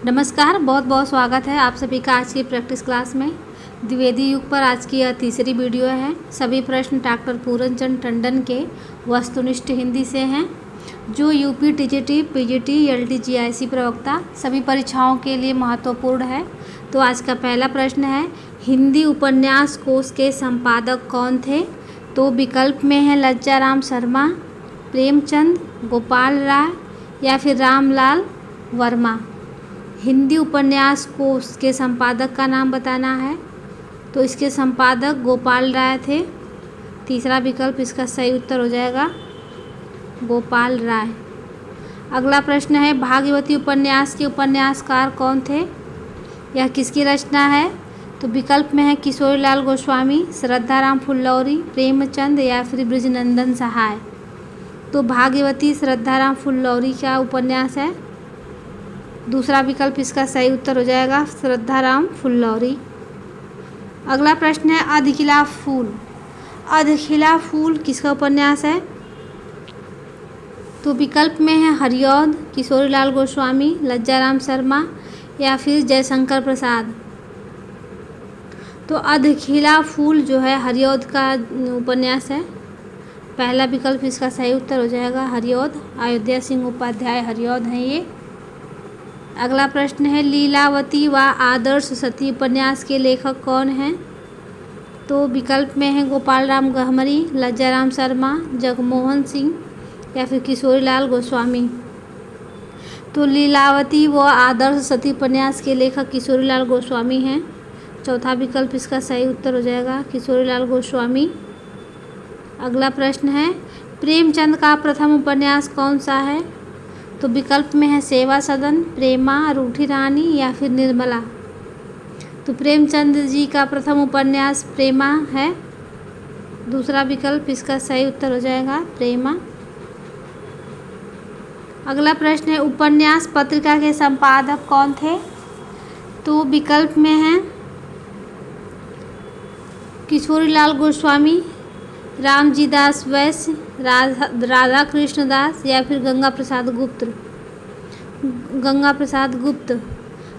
नमस्कार, बहुत बहुत स्वागत है आप सभी का आज की प्रैक्टिस क्लास में। द्विवेदी युग पर आज की यह तीसरी वीडियो है। सभी प्रश्न डॉक्टर पूरनचंद टंडन के वस्तुनिष्ठ हिंदी से हैं, जो UP TGT, PGT, LT, GIC प्रवक्ता सभी परीक्षाओं के लिए महत्वपूर्ण है। तो आज का पहला प्रश्न है, हिंदी उपन्यास कोश के संपादक कौन थे? तो विकल्प में है लज्जाराम शर्मा, प्रेमचंद, गोपाल राय या फिर रामलाल वर्मा। हिंदी उपन्यास कोश के संपादक का नाम बताना है। तो इसके संपादक गोपाल राय थे। तीसरा विकल्प इसका सही उत्तर हो जाएगा गोपाल राय। अगला प्रश्न है, भागीरथी उपन्यास के उपन्यासकार कौन थे? यह किसकी रचना है? तो विकल्प में है किशोरीलाल गोस्वामी, श्रद्धाराम फुल्लौरी, प्रेमचंद या फिर बृजनंदन सहाय। तो भागीरथी श्रद्धाराम फुल्लौरी का उपन्यास है। दूसरा विकल्प इसका सही उत्तर हो जाएगा श्रद्धाराम फुल्लौरी। अगला प्रश्न है, अधखिला फूल। अधखिला फूल किसका उपन्यास है? तो विकल्प में है हरिऔध, किशोरीलाल गोस्वामी, लज्जाराम शर्मा या फिर जयशंकर प्रसाद। तो अधखिला फूल जो है हरिऔध का उपन्यास है। पहला विकल्प इसका सही उत्तर हो जाएगा हरिऔध। अयोध्या सिंह उपाध्याय हरिऔध हैं ये। अगला प्रश्न है, लीलावती व आदर्श सती उपन्यास के लेखक कौन हैं? तो विकल्प में है गोपाल राम गहमरी, लज्जाराम शर्मा, जगमोहन सिंह या फिर किशोरीलाल गोस्वामी। तो लीलावती व आदर्श सती उपन्यास के लेखक किशोरीलाल गोस्वामी हैं। चौथा विकल्प इसका सही उत्तर हो जाएगा किशोरीलाल गोस्वामी। अगला प्रश्न है, प्रेमचंद का प्रथम उपन्यास कौन सा है? तो विकल्प में है सेवा सदन, प्रेमा, रूठी रानी या फिर निर्मला। तो प्रेमचंद जी का प्रथम उपन्यास प्रेमा है। दूसरा विकल्प इसका सही उत्तर हो जाएगा प्रेमा। अगला प्रश्न है, उपन्यास पत्रिका के संपादक कौन थे? तो विकल्प में है किशोरीलाल गोस्वामी, रामजी दास वैश्य, राधा कृष्ण दास या फिर गंगा प्रसाद गुप्त।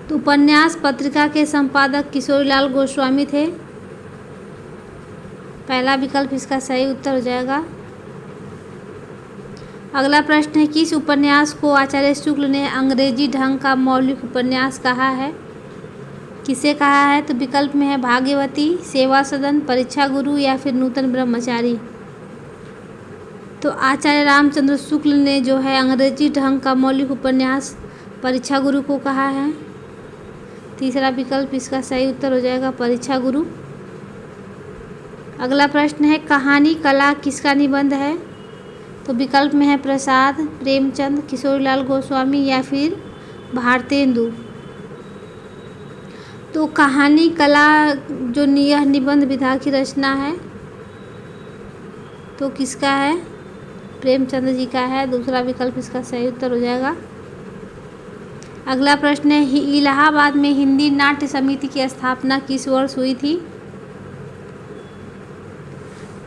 तो उपन्यास पत्रिका के संपादक किशोरीलाल गोस्वामी थे। पहला विकल्प इसका सही उत्तर हो जाएगा। अगला प्रश्न है, किस उपन्यास को आचार्य शुक्ल ने अंग्रेजी ढंग का मौलिक उपन्यास कहा है? किसे कहा है? तो विकल्प में है भागीरथी, सेवा सदन, परीक्षा गुरु या फिर नूतन ब्रह्मचारी। तो आचार्य रामचंद्र शुक्ल ने जो है अंग्रेजी ढंग का मौलिक उपन्यास परीक्षा गुरु को कहा है। तीसरा विकल्प इसका सही उत्तर हो जाएगा परीक्षा गुरु। अगला प्रश्न है, कहानी कला किसका निबंध है? तो विकल्प में है प्रसाद, प्रेमचंद, किशोरीलाल गोस्वामी या फिर भारतेंदु। तो कहानी कला जो यह निबंध विधा की रचना है तो किसका है? प्रेमचंद जी का है। दूसरा विकल्प इसका सही उत्तर हो जाएगा। अगला प्रश्न है, इलाहाबाद में हिंदी नाट्य समिति की स्थापना किस वर्ष हुई थी?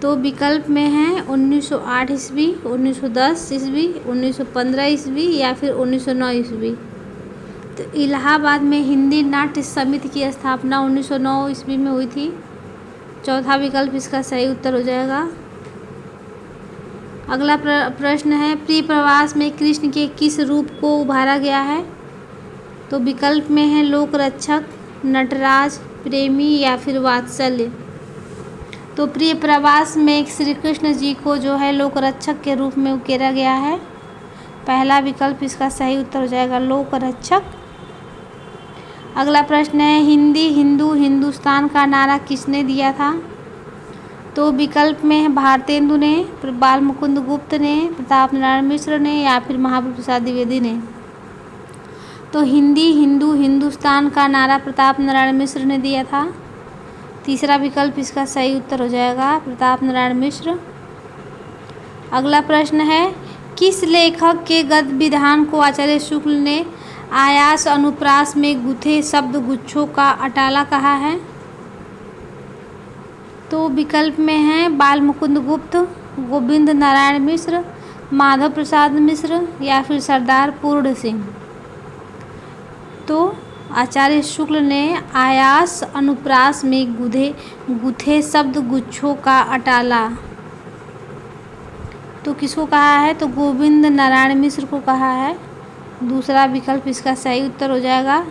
तो विकल्प में है 1908 ईस्वी, 1910 ईस्वी, 1915 ईस्वी या फिर 1909 ईस्वी। तो इलाहाबाद में हिंदी नाट्य समिति की स्थापना 1909 ईस्वी में हुई थी। चौथा विकल्प इसका सही उत्तर हो जाएगा। अगला प्रश्न है, प्रिय प्रवास में कृष्ण के किस रूप को उभारा गया है? तो विकल्प में है लोक रक्षक, नटराज, प्रेमी या फिर वात्सल्य। तो प्रिय प्रवास में श्री कृष्ण जी को जो है लोक रक्षक के रूप में उकेरा गया है। पहला विकल्प इसका सही उत्तर हो जाएगा लोक रक्षक। अगला प्रश्न है, हिंदी हिंदू हिंदुस्तान का नारा किसने दिया था? तो विकल्प में है भारतेंदु ने, बाल मुकुंद गुप्त ने, प्रताप नारायण मिश्र ने या फिर महाबली प्रसाद द्विवेदी ने। तो हिंदी हिंदू हिंदुस्तान का नारा प्रताप नारायण मिश्र ने दिया था। तीसरा विकल्प इसका सही उत्तर हो जाएगा प्रताप नारायण मिश्र। अगला प्रश्न है, किस लेखक के गद्य विधान को आचार्य शुक्ल ने आयास अनुप्रास में गुथे शब्द गुच्छों का अटाला कहा है? तो विकल्प में है बाल मुकुंद गुप्त, गोविंद नारायण मिश्र, माधव प्रसाद मिश्र या फिर सरदार पूर्ण सिंह। तो आचार्य शुक्ल ने आयास अनुप्रास में गुथे शब्द गुच्छों का अटाला तो किसको कहा है? तो गोविंद नारायण मिश्र को कहा है। दूसरा विकल्प इसका सही उत्तर हो जाएगा।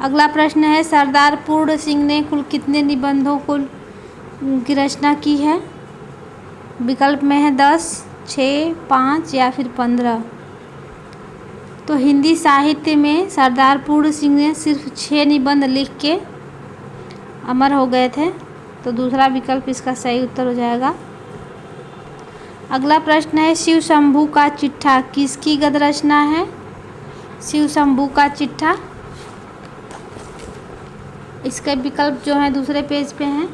अगला प्रश्न है, सरदार पूर्ण सिंह ने कुल कितने निबंधों की रचना की है? विकल्प में है 10, 6, 5 या फिर 15। तो हिंदी साहित्य में सरदार पूर्ण सिंह ने सिर्फ 6 निबंध लिख के अमर हो गए थे। तो दूसरा विकल्प इसका सही उत्तर हो जाएगा। अगला प्रश्न है, शिव शंभू का चिट्ठा किसकी गद्य रचना है? शिव शंभू का चिट्ठा, इसके विकल्प जो है दूसरे पेज पे हैं।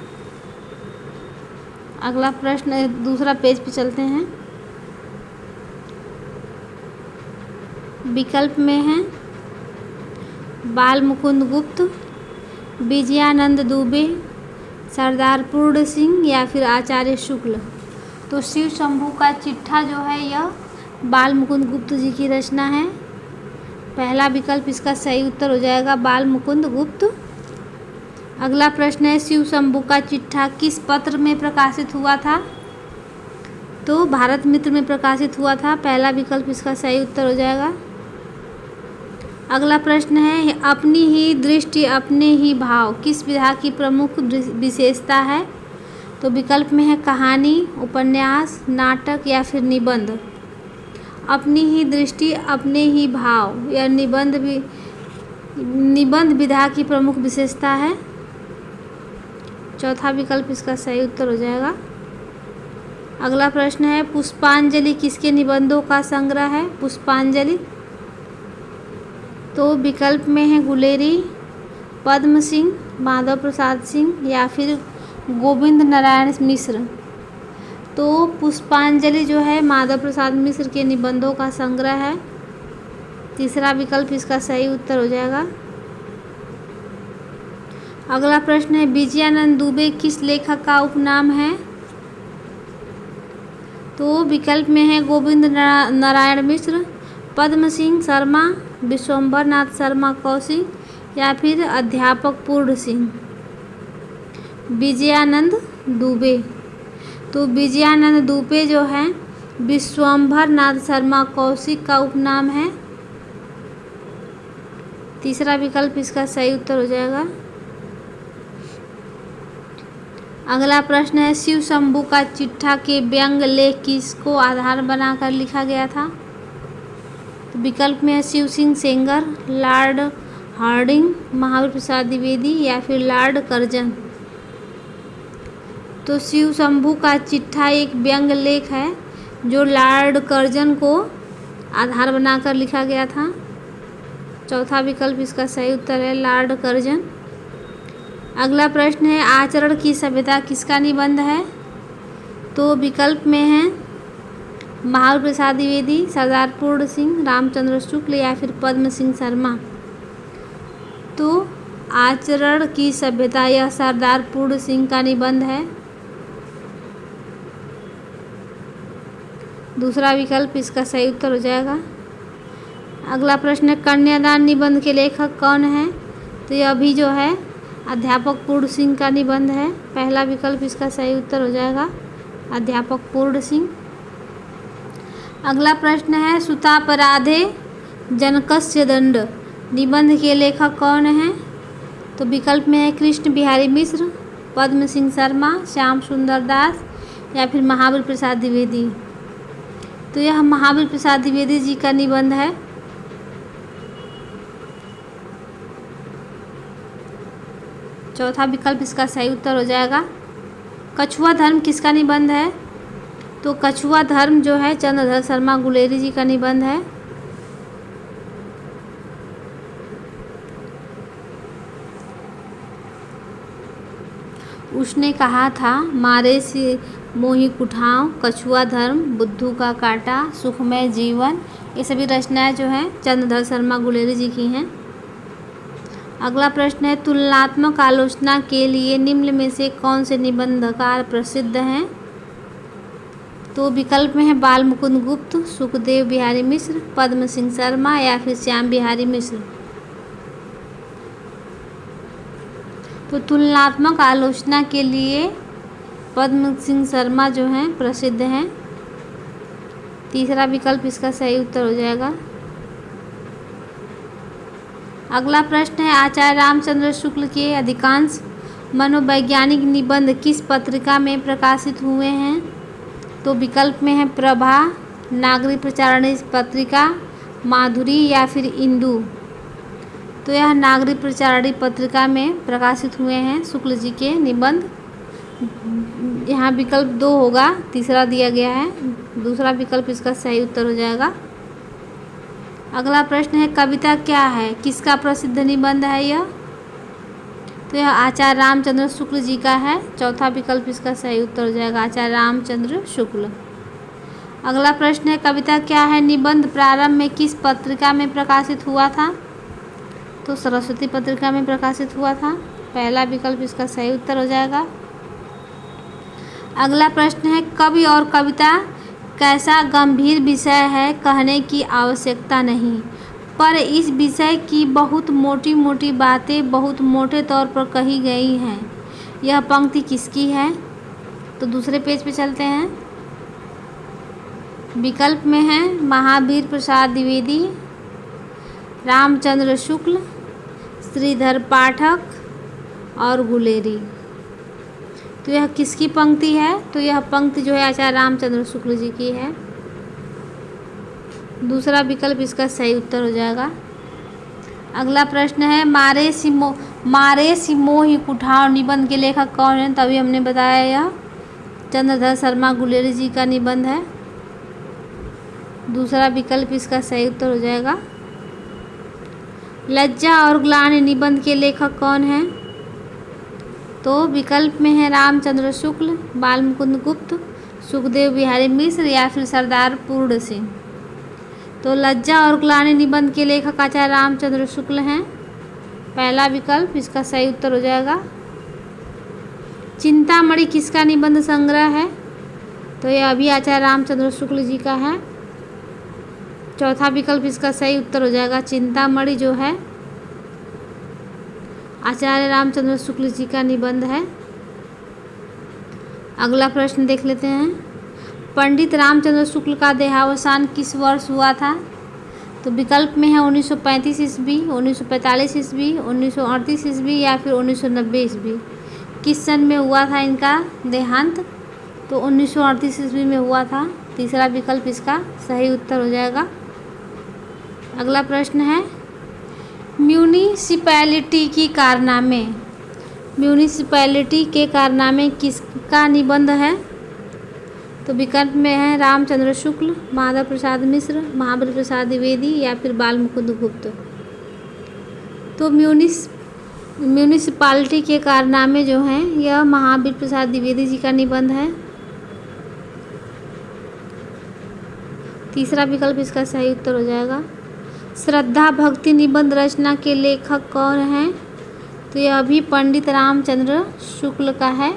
अगला प्रश्न दूसरा पेज पे चलते हैं। विकल्प में है बाल मुकुंद गुप्त, विजयानंद दुबे, सरदार पूर्ण सिंह या फिर आचार्य शुक्ल। तो शिव शंभू का चिट्ठा जो है यह बाल मुकुंद गुप्त जी की रचना है। पहला विकल्प इसका सही उत्तर हो जाएगा, बाल मुकुंद गुप्त। अगला प्रश्न है, शिव शंभू का चिट्ठा किस पत्र में प्रकाशित हुआ था? तो भारत मित्र में प्रकाशित हुआ था। पहला विकल्प इसका सही उत्तर हो जाएगा। अगला प्रश्न है, अपनी ही दृष्टि अपने ही भाव किस विधा की प्रमुख विशेषता है? तो विकल्प में है कहानी, उपन्यास, नाटक या फिर निबंध। अपनी ही दृष्टि अपने ही भाव या निबंध विधा की प्रमुख विशेषता है। चौथा विकल्प इसका सही उत्तर हो जाएगा। अगला प्रश्न है, पुष्पांजलि किसके निबंधों का संग्रह है? पुष्पांजलि, तो विकल्प में है गुलेरी, पद्म सिंह, माधव प्रसाद सिंह या फिर गोविंद नारायण मिश्र। तो पुष्पांजलि जो है माधव प्रसाद मिश्र के निबंधों का संग्रह है। तीसरा विकल्प इसका सही उत्तर हो जाएगा। अगला प्रश्न है, विजयानंद दुबे किस लेखक का उपनाम है? तो विकल्प में है गोविंद नारायण मिश्र, पद्म सिंह शर्मा, विश्वंभर नाथ शर्मा कौशिक या फिर अध्यापक पूर्ण सिंह। विजयानंद दुबे, तो विजयानंद दुबे जो है विश्वंभर नाथ शर्मा कौशिक का उपनाम है। तीसरा विकल्प इसका सही उत्तर हो जाएगा। अगला प्रश्न है, शिव शंभू का चिट्ठा के व्यंग लेख किसको आधार बनाकर लिखा गया था? तो विकल्प में है शिव सिंह सेंगर, लॉर्ड हार्डिंग, महावीर प्रसाद द्विवेदी या फिर लॉर्ड कर्जन। तो शिव शंभू का चिट्ठा एक व्यंग लेख है जो लॉर्ड कर्जन को आधार बनाकर लिखा गया था। चौथा विकल्प इसका सही उत्तर है, लॉर्ड कर्जन। अगला प्रश्न है, आचरण की सभ्यता किसका निबंध है? तो विकल्प में है महावीर प्रसाद द्विवेदी, सरदार पूर्ण सिंह, रामचंद्र शुक्ल या फिर पद्म सिंह शर्मा। तो आचरण की सभ्यता यह सरदार पूर्ण सिंह का निबंध है। दूसरा विकल्प इसका सही उत्तर हो जाएगा। अगला प्रश्न है, कन्यादान निबंध के लेखक कौन है? तो यह भी जो है अध्यापक पूर्ण सिंह का निबंध है। पहला विकल्प इसका सही उत्तर हो जाएगा, अध्यापक पूर्ण सिंह। अगला प्रश्न है, सुतापराधे जनकस्य दंड निबंध के लेखक कौन है? तो विकल्प में है कृष्ण बिहारी मिश्र, पद्म सिंह शर्मा, श्याम सुंदर दास या फिर महावीर प्रसाद द्विवेदी। तो यह महावीर प्रसाद द्विवेदी जी का निबंध है। चौथा विकल्प इसका सही उत्तर हो जाएगा। कछुआ धर्म किसका निबंध है? तो कछुआ धर्म जो है चंद्रधर शर्मा गुलेरी जी का निबंध है। उसने कहा था मारे से मोही कुठाव, कछुआ धर्म, बुद्धू का काटा, सुखमय जीवन, ये सभी रचनाएं जो हैं चंद्रधर शर्मा गुलेरी जी की हैं। अगला प्रश्न है, तुलनात्मक आलोचना के लिए निम्न में से कौन से निबंधकार प्रसिद्ध हैं? तो विकल्प में है बाल मुकुंद गुप्त, सुखदेव बिहारी मिश्र, पद्म सिंह शर्मा या फिर श्याम बिहारी मिश्र। तो तुलनात्मक आलोचना के लिए पद्म सिंह शर्मा जो हैं प्रसिद्ध हैं। तीसरा विकल्प इसका सही उत्तर हो जाएगा। अगला प्रश्न है, आचार्य रामचंद्र शुक्ल के अधिकांश मनोवैज्ञानिक निबंध किस पत्रिका में प्रकाशित हुए हैं? तो विकल्प में है प्रभा, नागरिक प्रचारणी पत्रिका, माधुरी या फिर इंदु। तो यह नागरिक प्रचारणी पत्रिका में प्रकाशित हुए हैं शुक्ल जी के निबंध। यहाँ विकल्प 2 होगा, तीसरा दिया गया है, दूसरा विकल्प इसका सही उत्तर हो जाएगा। अगला प्रश्न है, कविता क्या है? किसका प्रसिद्ध निबंध है यह? तो यह आचार्य रामचंद्र शुक्ल जी का है। चौथा विकल्प इसका सही उत्तर हो जाएगा, आचार्य रामचंद्र शुक्ल। अगला प्रश्न है, कविता क्या है निबंध प्रारंभ में किस पत्रिका में प्रकाशित हुआ था? तो सरस्वती पत्रिका में प्रकाशित हुआ था। पहला विकल्प इसका सही उत्तर हो जाएगा। अगला प्रश्न है, कवि और कविता कैसा गंभीर विषय है कहने की आवश्यकता नहीं, पर इस विषय की बहुत मोटी मोटी बातें बहुत मोटे तौर पर कही गई हैं। यह पंक्ति किसकी है? तो दूसरे पेज पे चलते हैं। विकल्प में है महावीर प्रसाद द्विवेदी, रामचंद्र शुक्ल, श्रीधर पाठक और गुलेरी। तो यह किसकी पंक्ति है? तो यह पंक्ति जो है आचार्य रामचंद्र शुक्ल जी की है। दूसरा विकल्प इसका सही उत्तर हो जाएगा। अगला प्रश्न है, मारे सिमोही कुठार निबंध के लेखक कौन है? तभी हमने बताया यह चंद्रधर शर्मा गुलेरी जी का निबंध है। दूसरा विकल्प इसका सही उत्तर हो जाएगा। लज्जा और ग्लानि निबंध के लेखक कौन हैं? तो विकल्प में है रामचंद्र शुक्ल, बालमुकुंद गुप्त, सुखदेव बिहारी मिश्र या फिर सरदार पूर्ण सिंह। तो लज्जा और ग्लानि निबंध के लेखक आचार्य रामचंद्र शुक्ल हैं। पहला विकल्प इसका सही उत्तर हो जाएगा। चिंतामणि किसका निबंध संग्रह है? तो यह अभी आचार्य रामचंद्र शुक्ल जी का है। चौथा विकल्प इसका सही उत्तर हो जाएगा। चिंतामणि जो है आचार्य रामचंद्र शुक्ल जी का निबंध है। अगला प्रश्न देख लेते हैं, पंडित रामचंद्र शुक्ल का देहावसान किस वर्ष हुआ था? तो विकल्प में है 1935 ईस्वी, 1945 ईस्वी, 1938 ईस्वी या फिर 1990 ईस्वी। किस सन में हुआ था इनका देहांत? तो 1938 ईस्वी में हुआ था। तीसरा विकल्प इसका सही उत्तर हो जाएगा। अगला प्रश्न है, म्यूनिसिपैलिटी की कारनामे, म्यूनिसिपैलिटी के कारनामे किसका निबंध है? तो विकल्प में है रामचंद्र शुक्ल, माधव प्रसाद मिश्र, महावीर प्रसाद द्विवेदी या फिर बालमुकुंद गुप्त। तो म्यूनिसिपैलिटी के कारनामे जो हैं यह महावीर प्रसाद द्विवेदी जी का निबंध है। तीसरा विकल्प इसका सही उत्तर हो जाएगा। श्रद्धा भक्ति निबंध रचना के लेखक कौन हैं? तो यह भी पंडित रामचंद्र शुक्ल का है।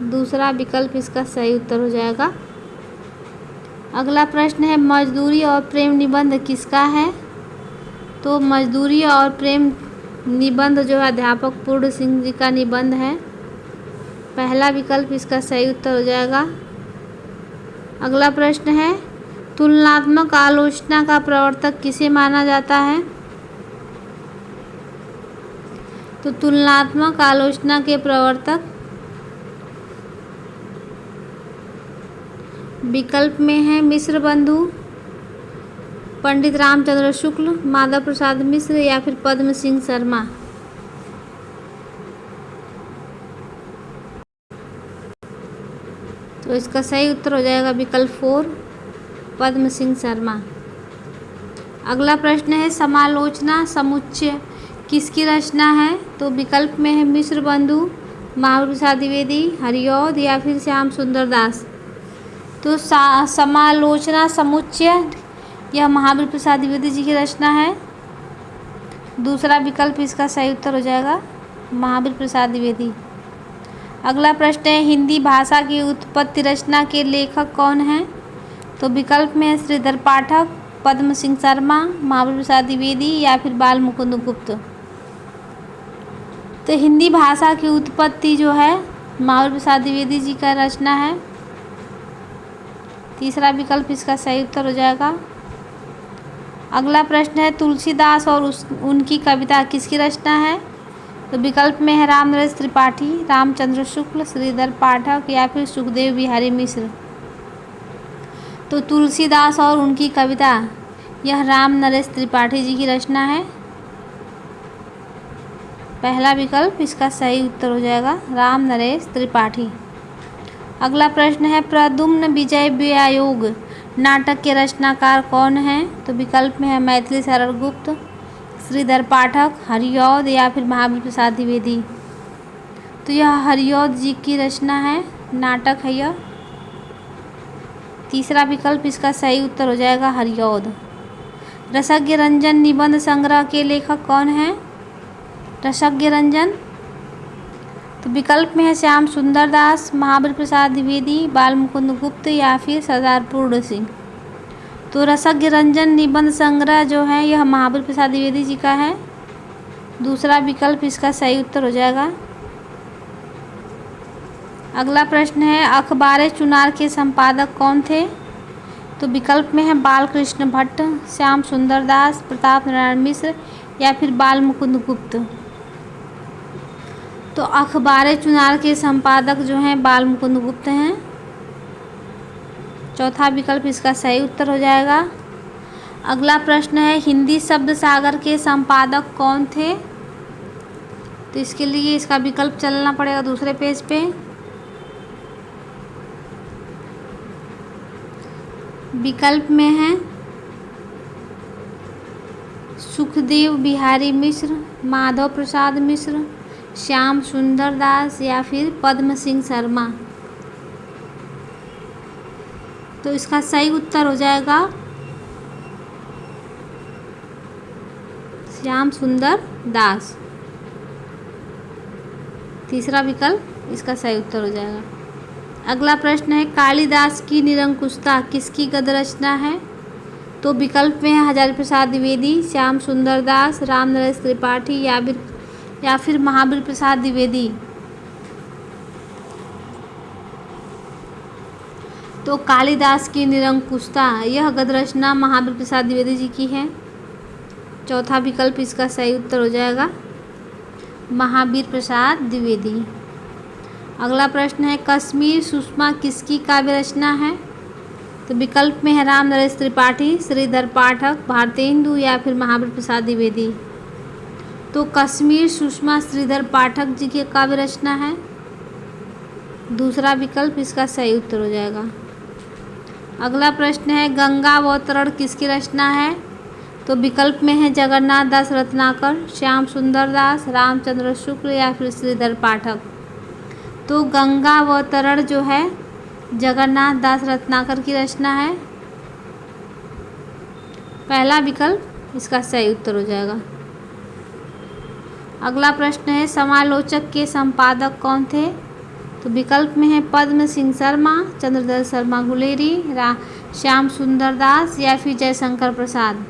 दूसरा विकल्प इसका सही उत्तर हो जाएगा। अगला प्रश्न है, मजदूरी और प्रेम निबंध किसका है? तो मजदूरी और प्रेम निबंध जो है अध्यापक पूर्ण सिंह जी का निबंध है। पहला विकल्प इसका सही उत्तर हो जाएगा। अगला प्रश्न है, तुलनात्मक आलोचना का प्रवर्तक किसे माना जाता है? तो तुलनात्मक आलोचना के प्रवर्तक विकल्प में है मिश्र बंधु, पंडित रामचंद्र शुक्ल, माधव प्रसाद मिश्र या फिर पद्म सिंह शर्मा। तो इसका सही उत्तर हो जाएगा विकल्प 4, पद्म सिंह शर्मा। अगला प्रश्न है, समालोचना समुच्चय किसकी रचना है? तो विकल्प में है मिश्र बंधु, महावीर प्रसाद द्विवेदी, हरिऔध या फिर श्याम सुंदर दास। तो समालोचना समुच्चय यह महावीर प्रसाद द्विवेदी जी की रचना है। दूसरा विकल्प इसका सही उत्तर हो जाएगा, महावीर प्रसाद द्विवेदी। अगला प्रश्न है, हिंदी भाषा की उत्पत्ति रचना के लेखक कौन हैं? तो विकल्प में है श्रीधर पाठक, पद्म सिंह शर्मा, महावीर प्रसाद द्विवेदी या फिर बालमुकुंद गुप्त। तो हिंदी भाषा की उत्पत्ति जो है महावीर प्रसाद द्विवेदी जी का रचना है। तीसरा विकल्प इसका सही उत्तर हो जाएगा। अगला प्रश्न है तुलसीदास और उनकी कविता किसकी रचना है? तो विकल्प में है राम नरेश त्रिपाठी, रामचंद्र शुक्ल, श्रीधर पाठक या फिर सुखदेव बिहारी मिश्र। तो तुलसीदास और उनकी कविता यह राम नरेश त्रिपाठी जी की रचना है। पहला विकल्प इसका सही उत्तर हो जाएगा, राम नरेश त्रिपाठी। अगला प्रश्न है प्रद्युम्न विजय व्यायोग नाटक के रचनाकार कौन हैं? तो विकल्प में है मैथिली शरण गुप्त, श्रीधर पाठक, हरिऔध या फिर महावीर प्रसाद द्विवेदी। तो यह हरिऔध जी की रचना है, नाटक है यह। तीसरा विकल्प इसका सही उत्तर हो जाएगा, हरिऔध। रसज्ञ रंजन निबंध संग्रह के लेखक कौन हैं? रसज्ञ रंजन, तो विकल्प में है श्याम सुंदर दास, महावीर प्रसाद द्विवेदी, बाल मुकुंद गुप्त या फिर सरदार पूर्ण सिंह। तो रसज्ञ रंजन निबंध संग्रह जो है यह महावीर प्रसाद द्विवेदी जी का है। दूसरा विकल्प इसका सही उत्तर हो जाएगा। अगला प्रश्न है अखबार चुनार के संपादक कौन थे? तो विकल्प में है बालकृष्ण भट्ट, श्याम सुंदर दास, प्रताप नारायण मिश्र या फिर बाल मुकुंद गुप्त। तो अखबार चुनार के संपादक जो हैं बाल मुकुंद गुप्त हैं। चौथा विकल्प इसका सही उत्तर हो जाएगा। अगला प्रश्न है हिंदी शब्द सागर के संपादक कौन थे? तो इसके लिए इसका विकल्प चलना पड़ेगा दूसरे पेज पे। विकल्प में है सुखदेव बिहारी मिश्र, माधव प्रसाद मिश्र, श्याम सुंदर दास या फिर पद्म सिंह शर्मा। तो इसका सही उत्तर हो जाएगा श्याम सुंदर दास। तीसरा विकल्प इसका सही उत्तर हो जाएगा। अगला प्रश्न है कालिदास की निरंकुशता किसकी गद्य रचना है? तो विकल्प में है हजारी प्रसाद द्विवेदी, श्याम सुंदर दास, राम नरेश त्रिपाठी या फिर महावीर प्रसाद द्विवेदी। तो कालिदास की निरंकुशता यह गद्य रचना महावीर प्रसाद द्विवेदी जी की है। चौथा विकल्प इसका सही उत्तर हो जाएगा, महावीर प्रसाद द्विवेदी। अगला प्रश्न है कश्मीर सुषमा किसकी काव्य रचना है? तो विकल्प में है राम नरेश त्रिपाठी, श्रीधर पाठक, भारतेंदु या फिर महावीर प्रसाद द्विवेदी। तो कश्मीर सुषमा श्रीधर पाठक जी की काव्य रचना है। दूसरा विकल्प इसका सही उत्तर हो जाएगा। अगला प्रश्न है गंगा अवतरण किसकी रचना है? तो विकल्प में है जगन्नाथ दास रत्नाकर, श्याम सुंदर दास, रामचंद्र शुक्ल या फिर श्रीधर पाठक। तो गंगा अवतरण जो है जगन्नाथ दास रत्नाकर की रचना है। पहला विकल्प इसका सही उत्तर हो जाएगा। अगला प्रश्न है समालोचक के संपादक कौन थे? तो विकल्प में है पद्म सिंह शर्मा, चंद्रदत्त शर्मा गुलेरी, श्याम सुंदर दास या फिर जयशंकर प्रसाद।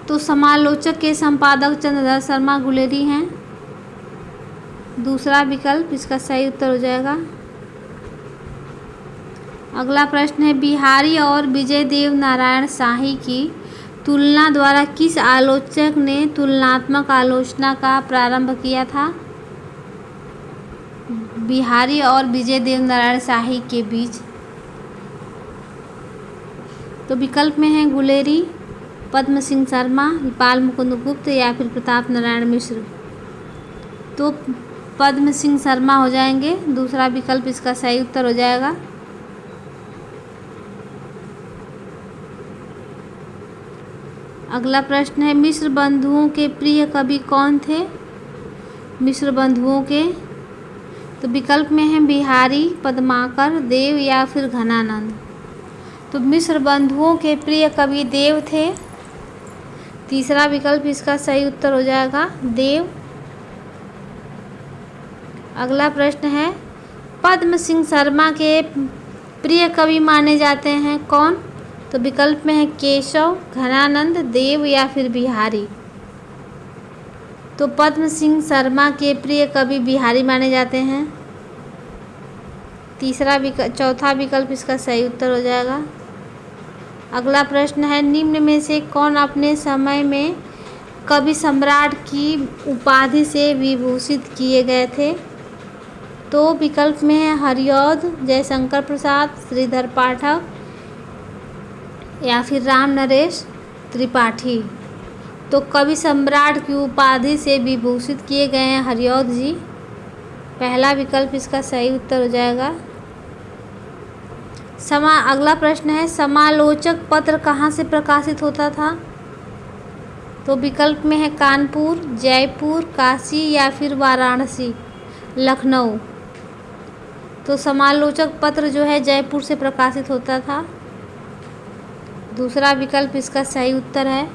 तो समालोचक के संपादक चंद्रदत्त शर्मा गुलेरी हैं। दूसरा विकल्प इसका सही उत्तर हो जाएगा। अगला प्रश्न है बिहारी और विजय देव नारायण शाही की तुलना द्वारा किस आलोचक ने तुलनात्मक आलोचना का प्रारंभ किया था? बिहारी और विजय देव नारायण शाही के बीच। तो विकल्प में है गुलेरी, पद्म सिंह शर्मा, बाल मुकुंद गुप्त या फिर प्रताप नारायण मिश्र। तो पद्म सिंह शर्मा हो जाएंगे। दूसरा विकल्प इसका सही उत्तर हो जाएगा। अगला प्रश्न है मिश्र बंधुओं के प्रिय कवि कौन थे? मिश्र बंधुओं के, तो विकल्प में है बिहारी, पद्माकर, देव या फिर घनानंद। तो मिश्र बंधुओं के प्रिय कवि देव थे। तीसरा विकल्प इसका सही उत्तर हो जाएगा, देव। अगला प्रश्न है पद्म सिंह शर्मा के प्रिय कवि माने जाते हैं कौन? तो विकल्प में है केशव, घनानंद, देव या फिर बिहारी। तो पद्म सिंह शर्मा के प्रिय कवि बिहारी माने जाते हैं। चौथा विकल्प इसका सही उत्तर हो जाएगा। अगला प्रश्न है, निम्न में से कौन अपने समय में कवि सम्राट की उपाधि से विभूषित किए गए थे? तो विकल्प में है हरिऔध, जयशंकर प्रसाद, श्रीधर पाठक या फिर राम नरेश त्रिपाठी। तो कवि सम्राट की उपाधि से विभूषित किए गए हैं हरिऔध जी। पहला विकल्प इसका सही उत्तर हो जाएगा। अगला प्रश्न है, समालोचक पत्र कहाँ से प्रकाशित होता था? तो विकल्प में है कानपुर, जयपुर, काशी या फिर वाराणसी, लखनऊ। तो समालोचक पत्र जो है जयपुर से प्रकाशित होता था। दूसरा विकल्प इसका सही उत्तर है।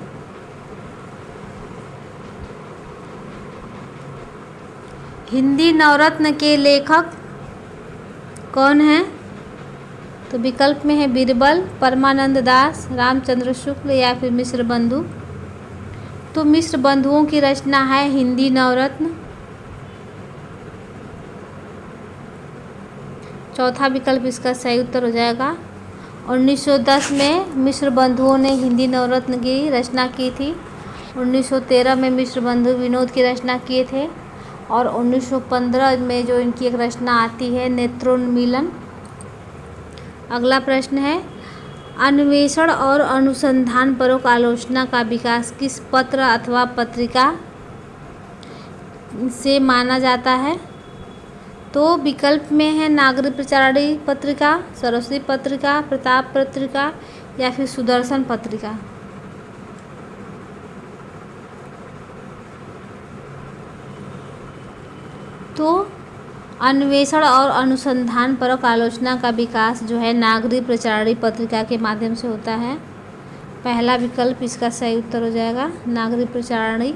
हिंदी नवरत्न के लेखक कौन हैं? तो विकल्प में है बीरबल, परमानंद दास, रामचंद्र शुक्ल या फिर मिश्र बंधु। तो मिश्र बंधुओं की रचना है हिंदी नवरत्न। चौथा विकल्प इसका सही उत्तर हो जाएगा। 1910 में मिश्र बंधुओं ने हिंदी नवरत्न की रचना की थी। 1913 में मिश्र बंधु विनोद की रचना किए थे और 1915 में जो इनकी एक रचना आती है नेत्रोन्मीलन। अगला प्रश्न है, अन्वेषण और अनुसंधानपरक आलोचना का विकास किस पत्र अथवा पत्रिका से माना जाता है? तो विकल्प में है नागरिक प्रचारिणी पत्रिका, सरस्वती पत्रिका, प्रताप पत्रिका या फिर सुदर्शन पत्रिका। तो अन्वेषण और अनुसंधानपरक आलोचना का विकास जो है नागरिक प्रचारिणी पत्रिका के माध्यम से होता है। पहला विकल्प इसका सही उत्तर हो जाएगा, नागरिक प्रचारिणी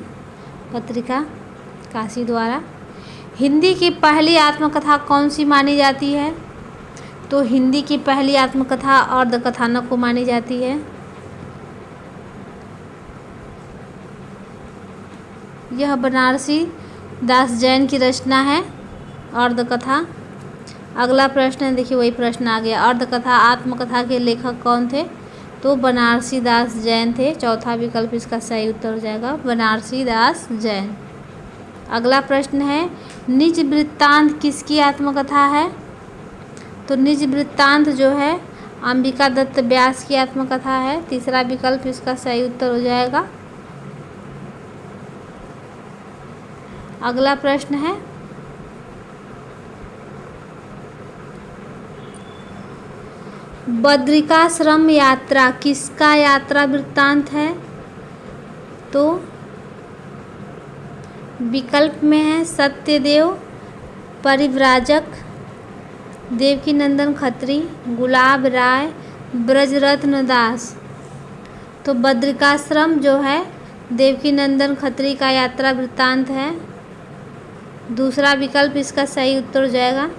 पत्रिका काशी द्वारा। हिंदी की पहली आत्मकथा कौन सी मानी जाती है? तो हिंदी की पहली आत्मकथा अर्धकथानक को मानी जाती है। यह बनारसी दास जैन की रचना है अर्धकथा। अगला प्रश्न है, देखिए वही प्रश्न आ गया, अर्धकथा आत्मकथा के लेखक कौन थे? तो बनारसी दास जैन थे। चौथा विकल्प इसका सही उत्तर हो जाएगा, बनारसी दास जैन। अगला प्रश्न है, निज वृत्तांत किसकी आत्मकथा है? तो निज वृत्तांत जो है अंबिका दत्त व्यास की आत्मकथा है। तीसरा विकल्प इसका सही उत्तर हो जाएगा। अगला प्रश्न है, बद्रिकाश्रम यात्रा किसका यात्रा वृत्तांत है? तो विकल्प में है सत्यदेव परिव्राजक, देवकीनंदन खत्री, गुलाब राय, ब्रजरत्न दास। तो बद्रिकाश्रम जो है देवकीनंदन खत्री का यात्रा वृत्तांत है। दूसरा विकल्प इसका सही उत्तर हो जाएगा।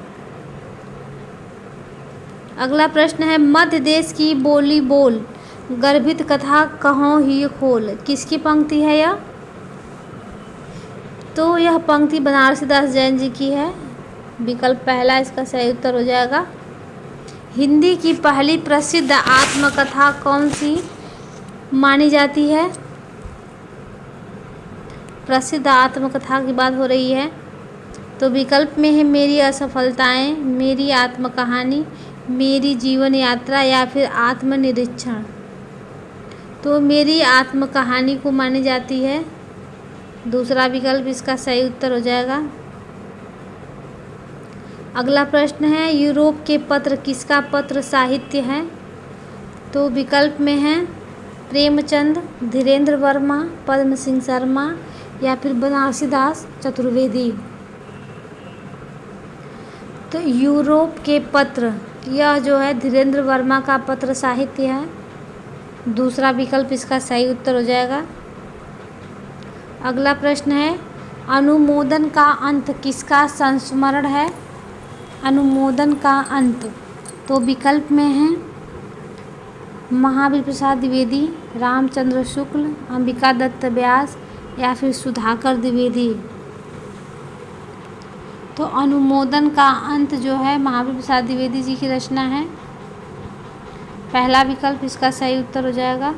अगला प्रश्न है, मध्य देश की बोली बोल गर्भित कथा कहो ही खोल किसकी पंक्ति है यह? तो यह पंक्ति बनारसी दास जैन जी की है। विकल्प पहला इसका सही उत्तर हो जाएगा। हिंदी की पहली प्रसिद्ध आत्मकथा कौन सी मानी जाती है? प्रसिद्ध आत्मकथा की बात हो रही है। तो विकल्प में है मेरी असफलताएं, मेरी आत्मकहानी, मेरी जीवन यात्रा या फिर आत्मनिरीक्षण। तो मेरी आत्मकहानी को मानी जाती है। दूसरा विकल्प इसका सही उत्तर हो जाएगा। अगला प्रश्न है, यूरोप के पत्र किसका पत्र साहित्य है? तो विकल्प में है प्रेमचंद, धीरेन्द्र वर्मा, पद्म सिंह शर्मा या फिर बनारसी दास चतुर्वेदी। तो यूरोप के पत्र यह जो है धीरेन्द्र वर्मा का पत्र साहित्य है। दूसरा विकल्प इसका सही उत्तर हो जाएगा। अगला प्रश्न है, अनुमोदन का अंत किसका संस्मरण है? अनुमोदन का अंत तो विकल्प में है महावीर प्रसाद द्विवेदी, रामचंद्र शुक्ल, अंबिका दत्त व्यास या फिर सुधाकर द्विवेदी। तो अनुमोदन का अंत जो है महावीर प्रसाद द्विवेदी जी की रचना है। पहला विकल्प इसका सही उत्तर हो जाएगा।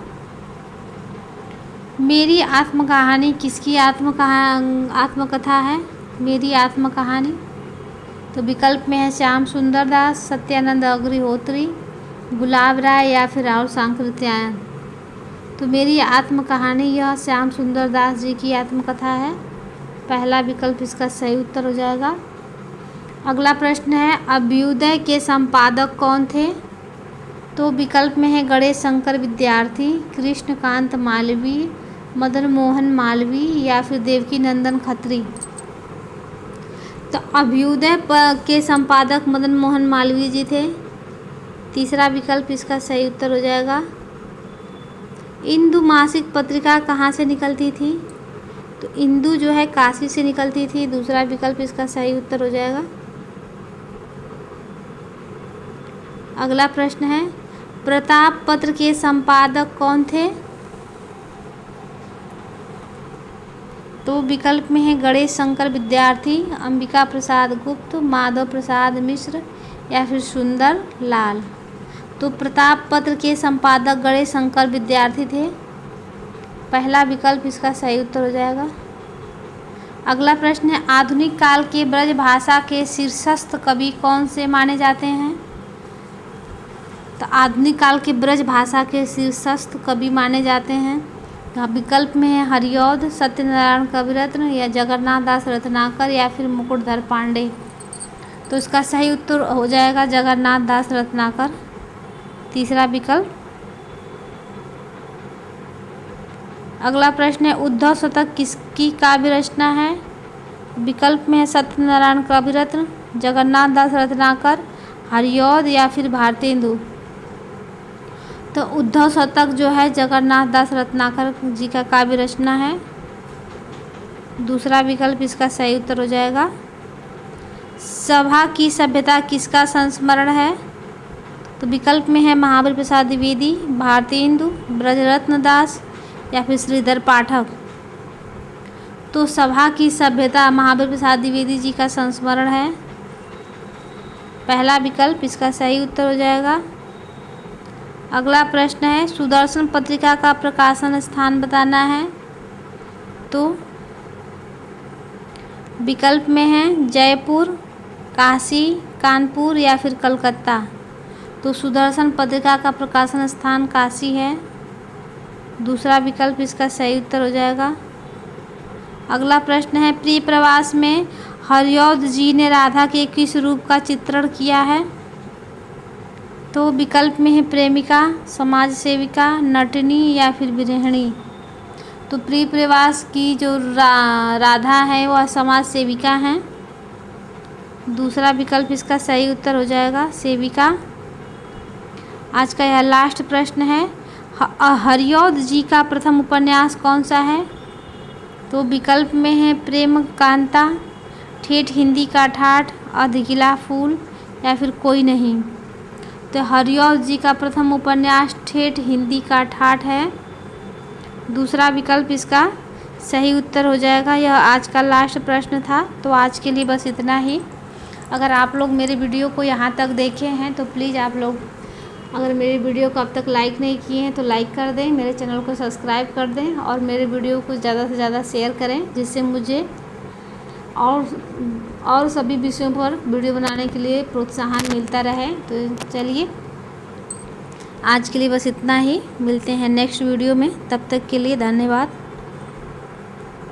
मेरी आत्मकहानी किसकी आत्मकथा है? मेरी आत्मकहानी। तो विकल्प में है श्याम सुंदर दास, सत्यानंद अग्निहोत्री, गुलाब राय या फिर राहुल सांकृत्यायन। तो मेरी आत्मकहानी यह श्याम सुंदर दास जी की आत्मकथा है। पहला विकल्प इसका सही उत्तर हो जाएगा। अगला प्रश्न है अभ्युदय के संपादक कौन थे? तो विकल्प में है गणेश शंकर विद्यार्थी, कृष्णकांत मालवीय, मदन मोहन मालवीय या फिर देवकी नंदन खत्री। तो अभ्युदय के संपादक मदन मोहन मालवीय जी थे। तीसरा विकल्प इसका सही उत्तर हो जाएगा। इंदु मासिक पत्रिका कहाँ से निकलती थी? तो इंदु जो है काशी से निकलती थी। दूसरा विकल्प इसका सही उत्तर हो जाएगा। अगला प्रश्न है प्रताप पत्र के संपादक कौन थे? तो विकल्प में है गणेश शंकर विद्यार्थी, अंबिका प्रसाद गुप्त, माधव प्रसाद मिश्र या फिर सुंदर लाल। तो प्रताप पत्र के संपादक गणेश शंकर विद्यार्थी थे। पहला विकल्प इसका सही उत्तर हो जाएगा। अगला प्रश्न है आधुनिक काल के ब्रज भाषा के शीर्षस्थ कवि कौन से माने जाते हैं? तो आधुनिक काल के ब्रज भाषा के शीर्षस्थ कवि माने जाते हैं। विकल्प में है हरिऔध, सत्यनारायण कविरत्न या जगन्नाथ दास रत्नाकर या फिर मुकुटधर पांडे। तो इसका सही उत्तर हो जाएगा जगन्नाथ दास रत्नाकर। तीसरा विकल्प। अगला प्रश्न है उद्धव शतक किसकी काव्य रचना है? विकल्प में है सत्यनारायण कविरत्न, जगन्नाथ दास रत्नाकर, हरिऔध या फिर भारतेंदु। तो उद्धव शतक जो है जगन्नाथ दास रत्नाकर जी का काव्य रचना है। दूसरा विकल्प इसका सही उत्तर हो जाएगा। सभा की सभ्यता किसका संस्मरण है? तो विकल्प में है महावीर प्रसाद द्विवेदी, भारतेंदु, ब्रजरत्न दास या फिर श्रीधर पाठक। तो सभा की सभ्यता महावीर प्रसाद द्विवेदी जी का संस्मरण है। पहला विकल्प इसका सही उत्तर हो जाएगा। अगला प्रश्न है सुदर्शन पत्रिका का प्रकाशन स्थान बताना है। तो विकल्प में है जयपुर, काशी, कानपुर या फिर कलकत्ता। तो सुदर्शन पत्रिका का प्रकाशन स्थान काशी है। दूसरा विकल्प इसका सही उत्तर हो जाएगा। अगला प्रश्न है प्रिय प्रवास में हरिऔध जी ने राधा के किस रूप का चित्रण किया है? तो विकल्प में है प्रेमिका, समाज सेविका, नटनी या फिर गृहिणी। तो प्रिय प्रवास की जो राधा है वह समाज सेविका हैं। दूसरा विकल्प इसका सही उत्तर हो जाएगा सेविका। आज का यह लास्ट प्रश्न है हरिऔध जी का प्रथम उपन्यास कौन सा है? तो विकल्प में है प्रेम कांता, ठेठ हिंदी का ठाठ, अधगिला फूल या फिर कोई नहीं। तो हरिऔध जी का प्रथम उपन्यास ठेठ हिंदी का ठाठ है। दूसरा विकल्प इसका सही उत्तर हो जाएगा। यह आज का लास्ट प्रश्न था। तो आज के लिए बस इतना ही। अगर आप लोग मेरे वीडियो को यहाँ तक देखे हैं तो प्लीज़ आप लोग अगर मेरे वीडियो को अब तक लाइक नहीं किए हैं तो लाइक कर दें, मेरे चैनल को सब्सक्राइब कर दें और मेरे वीडियो को ज़्यादा से ज़्यादा शेयर करें, जिससे मुझे और सभी विषयों पर वीडियो बनाने के लिए प्रोत्साहन मिलता रहे। तो चलिए आज के लिए बस इतना ही। मिलते हैं नेक्स्ट वीडियो में। तब तक के लिए धन्यवाद।